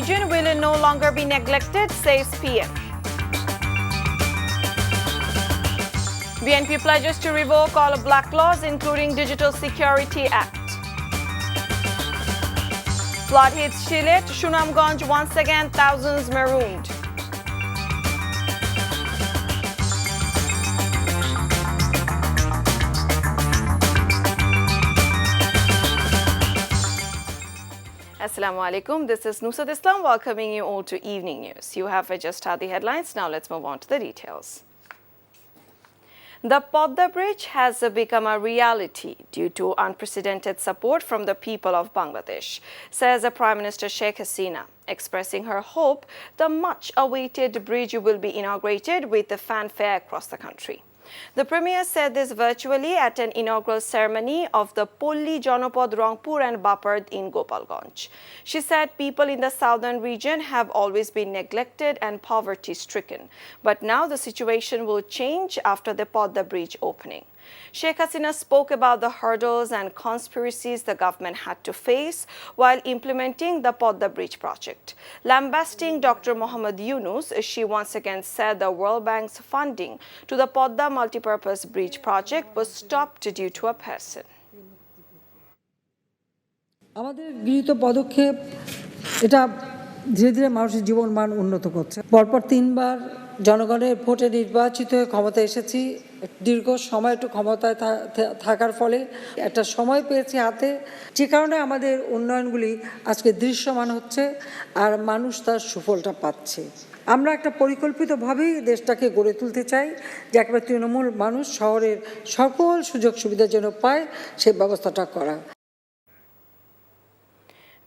region will no longer be neglected, says PM. BNP pledges to revoke all black laws, including Digital Security Act. Flood hits Sylhet, Sunamganj once again, thousands marooned. Assalamu alaikum. This is Nusrat Islam welcoming you all to Evening News. You have just heard the headlines. Now let's move on to the details. The Pothe Bridge has become a reality due to unprecedented support from the people of Bangladesh, says Prime Minister Sheikh Hasina, expressing her hope the much-awaited bridge will be inaugurated with the fanfare across the country. The Premier said this virtually at an inaugural ceremony of the Polli Janapad Rangpur and Bapad in Gopalganj. She said people in the southern region have always been neglected and poverty-stricken, but now the situation will change after the Pothe Bridge opening. Sheikh Hasina spoke about the hurdles and conspiracies the government had to face while implementing the Pothe Bridge project. Lambasting Dr. Mohammad Yunus, she once again said the World Bank's funding to the Pothe multipurpose bridge project was stopped due to a person. আমাদের গৃহীত পদক্ষেপ এটা ধীরে ধীরে মানুষের জীবনমান উন্নত করছে। পরপর তিনবার জনগণের ভোটে নির্বাচিত হয়ে ক্ষমতায় এসেছি। দীর্ঘ সময় একটু ক্ষমতায় থাকার ফলে একটা সময় পেয়েছি হাতে, যে কারণে আমাদের উন্নয়নগুলি আজকে দৃশ্যমান হচ্ছে আর মানুষ তার সুফলটা পাচ্ছে। আমরা একটা পরিকল্পিতভাবেই দেশটাকে গড়ে তুলতে চাই, যে একেবারে তৃণমূল মানুষ শহরের সকল সুযোগ সুবিধা যেন পায় সেই ব্যবস্থাটা করা।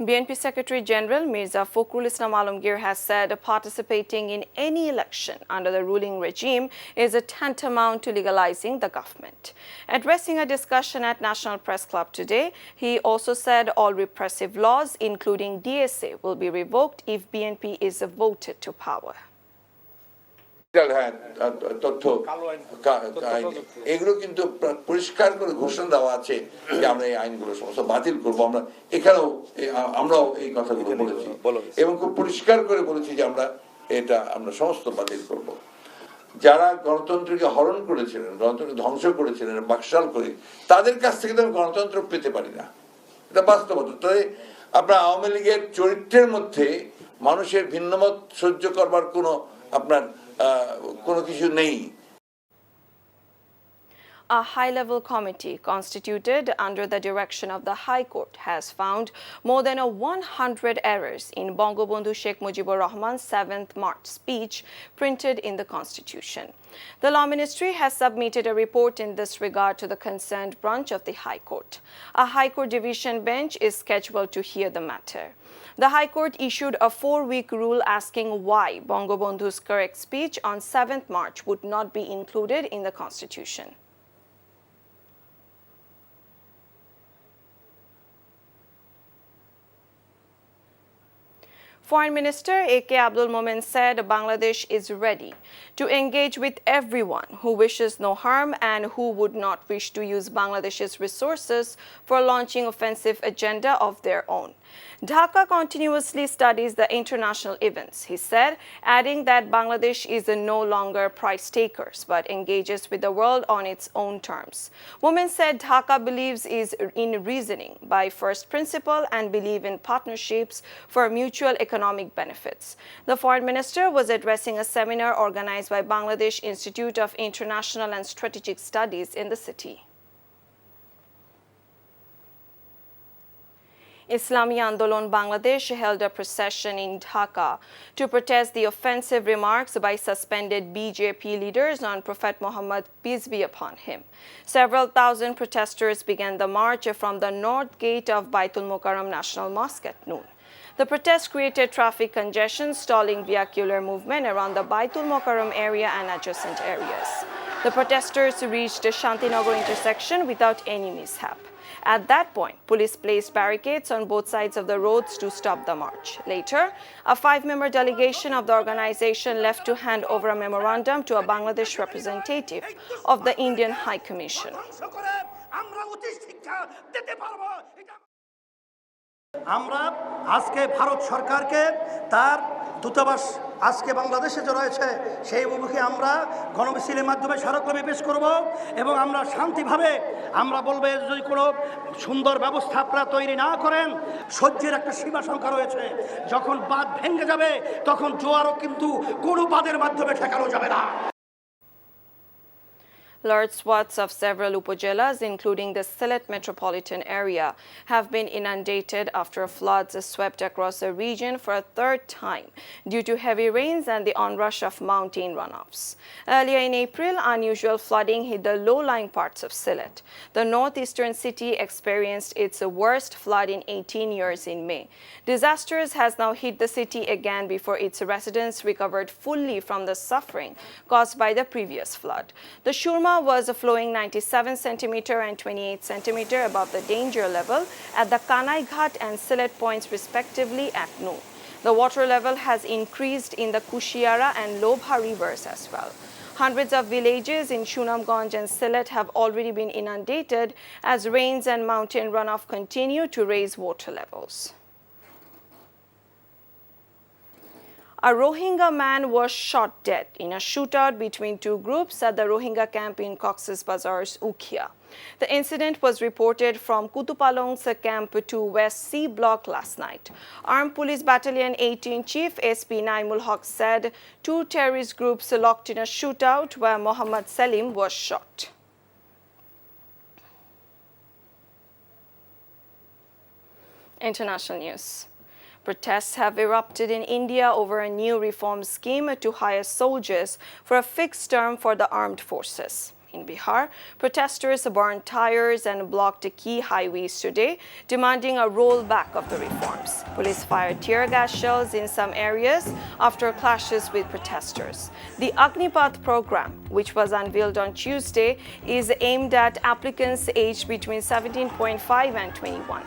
BNP Secretary General Mirza Fakhrul Islam Alamgir has said participating in any election under the ruling regime is a tantamount to legalizing the government. Addressing a discussion at National Press Club today, he also said all repressive laws, including DSA, will be revoked if BNP is voted to power. তথ্য এগুলো কিন্তু পরিষ্কার করে ঘোষণা দেওয়া আছে যে আমরা এই আইনগুলো সমস্ত বাতিল করবো। আমরা এখানেও আমরাও এই কথাগুলো বলেছি এবং খুব পরিষ্কার করে বলেছি যে আমরা সমস্ত বাতিল করব। যারা গণতন্ত্রকে হরণ করেছিলেন, গণতন্ত্র ধ্বংস করেছিলেন বাকশাল করে, তাদের কাছ থেকে তো আমি গণতন্ত্র পেতে পারি না, এটা বাস্তবতা। তাই আপনার আওয়ামী লীগের চরিত্রের মধ্যে মানুষের ভিন্নমত সহ্য করবার কোনো কিছু নেই। A high-level committee constituted under the direction of the High Court has found more than 100 errors in Bangabandhu Sheikh Mujibur Rahman's 7th March speech printed in the Constitution. The Law Ministry has submitted a report in this regard to the concerned branch of the High Court. A High Court division bench is scheduled to hear the matter. The High Court issued a 4-week rule asking why Bangabandhu's correct speech on 7th March would not be included in the Constitution. Foreign Minister A.K. Abdul Momen said Bangladesh is ready to engage with everyone who wishes no harm and who would not wish to use Bangladesh's resources for launching offensive agenda of their own. Dhaka continuously studies the international events, he said, adding that Bangladesh is no longer price takers but engages with the world on its own terms. Women said Dhaka believes in reasoning by first principle and believe in partnerships for mutual economic benefits. The foreign minister was addressing a seminar organized by Bangladesh Institute of International and Strategic Studies in the city. Islami Andolon Bangladesh held a procession in Dhaka to protest the offensive remarks by suspended BJP leaders on Prophet Mohammad, peace be upon him. Several thousand protesters began the march from the north gate of Baitul Mukarram National Mosque at noon. The protest created traffic congestion, stalling vehicular movement around the Baitul Mukarram area and adjacent areas. The protesters reached the Shantinagar intersection without any mishap. At that point, police placed barricades on both sides of the roads to stop the march. Later, a 5-member delegation of the organization left to hand over a memorandum to a Bangladesh representative of the Indian High Commission. আমরা আজকে ভারত সরকারকে তার দূতাবাস আজকে বাংলাদেশে যে রয়েছে সেই অভিমুখে আমরা গণমিছিলের মাধ্যমে স্মারকলিপি পেশ করব এবং আমরা শান্তিভাবে আমরা বলবো যদি কোনো সুন্দর ব্যবস্থা আপনারা তৈরি না করেন সহ্যের একটা সীমা সংখ্যা রয়েছে যখন বাঁধ ভেঙে যাবে তখন জোয়ারও কিন্তু কোনো বাঁধের মাধ্যমে ঠেকানো যাবে না Large swaths of several upajilas, including the Sylhet metropolitan area, have been inundated after floods swept across the region for a third time due to heavy rains and the onrush of mountain runoffs. Earlier in April, unusual flooding hit the low-lying parts of Sylhet. The northeastern city experienced its worst flood in 18 years in May. Disasters has now hit the city again before its residents recovered fully from the suffering caused by the previous flood. The Shurma was flowing 97 centimeter and 28 centimeter above the danger level at the Kanai Ghat and Sylhet points respectively at noon. The water level has increased in the Kushiara and Lobha rivers as well. Hundreds of villages in Shunamganj and Sylhet have already been inundated as rains and mountain runoff continue to raise water levels. A Rohingya man was shot dead in a shootout between two groups at the Rohingya camp in Cox's Bazar's Ukhia. The incident was reported from Kutupalong's Camp 2 West C Block last night. Armed Police Battalion 18 Chief SP Naimul Haq said two terrorist groups locked in a shootout where Mohammad Salim was shot. International news. Protests have erupted in India over a new reform scheme to hire soldiers for a fixed term for the armed forces. In Bihar, protesters burned tires and blocked key highways today, demanding a rollback of the reforms. Police fired tear gas shells in some areas after clashes with protesters. The Agnipath program, which was unveiled on Tuesday, is aimed at applicants aged between 17.5 and 21.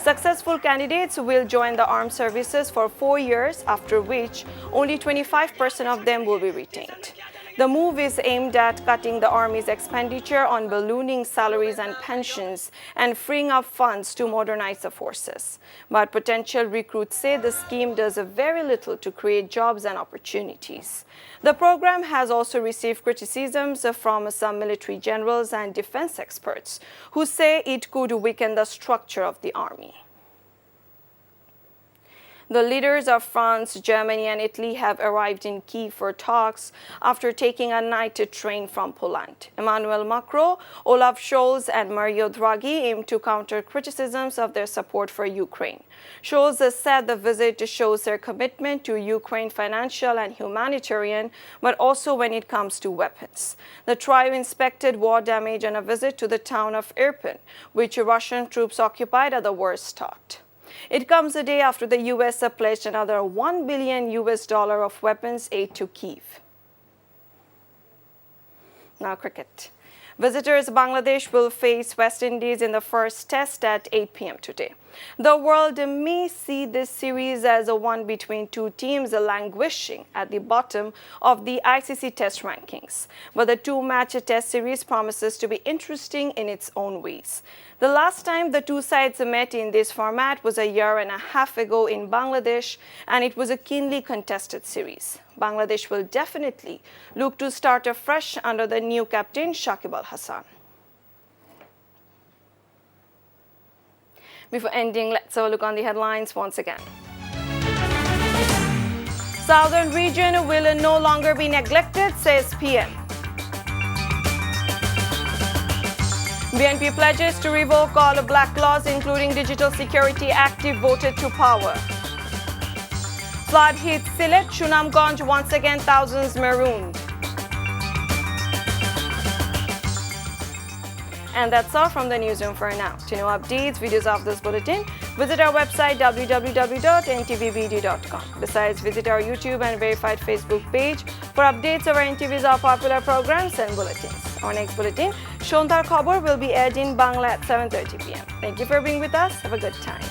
Successful candidates will join the armed services for 4 years, after which only 25% of them will be retained. The move is aimed at cutting the Army's expenditure on ballooning salaries and pensions and freeing up funds to modernize the forces. But potential recruits say the scheme does very little to create jobs and opportunities. The program has also received criticisms from some military generals and defense experts who say it could weaken the structure of the army. The leaders of France, Germany and Italy have arrived in Kyiv for talks after taking a night train from Poland. Emmanuel Macron, Olaf Scholz and Mario Draghi aim to counter criticisms of their support for Ukraine. Scholz said the visit shows their commitment to Ukraine financial and humanitarian, but also when it comes to weapons. The trio inspected war damage on a visit to the town of Irpin, which Russian troops occupied at the war's start. It comes a day after the U.S. pledged another $1 billion of weapons aid to Kyiv. Now cricket. Visitors Bangladesh will face West Indies in the first test at 8 p.m. today. The world may see this series as a one between two teams languishing at the bottom of the ICC Test rankings. But the two-match Test series promises to be interesting in its own ways. The last time the two sides met in this format was a year and a half ago in Bangladesh, and it was a keenly contested series. Bangladesh will definitely look to start afresh under the new captain, Sheikh Al-Hassan. Before ending, let's have a look on the headlines once again. Southern region will no longer be neglected, says PM. BNP pledges to revoke all black laws, including Digital Security Act, if voted to power. Flood hit Sylhet, Shunamganj, once again thousands marooned. And that's all from the newsroom for now. To know updates, videos of this bulletin, visit our website www.ntvbd.com. Besides, visit our YouTube and verified Facebook page for updates of our NTV's popular programs and bulletins. Our next bulletin, Shontar Khobor, will be aired in Bangla at 7:30 p.m. Thank you for being with us. Have a good time.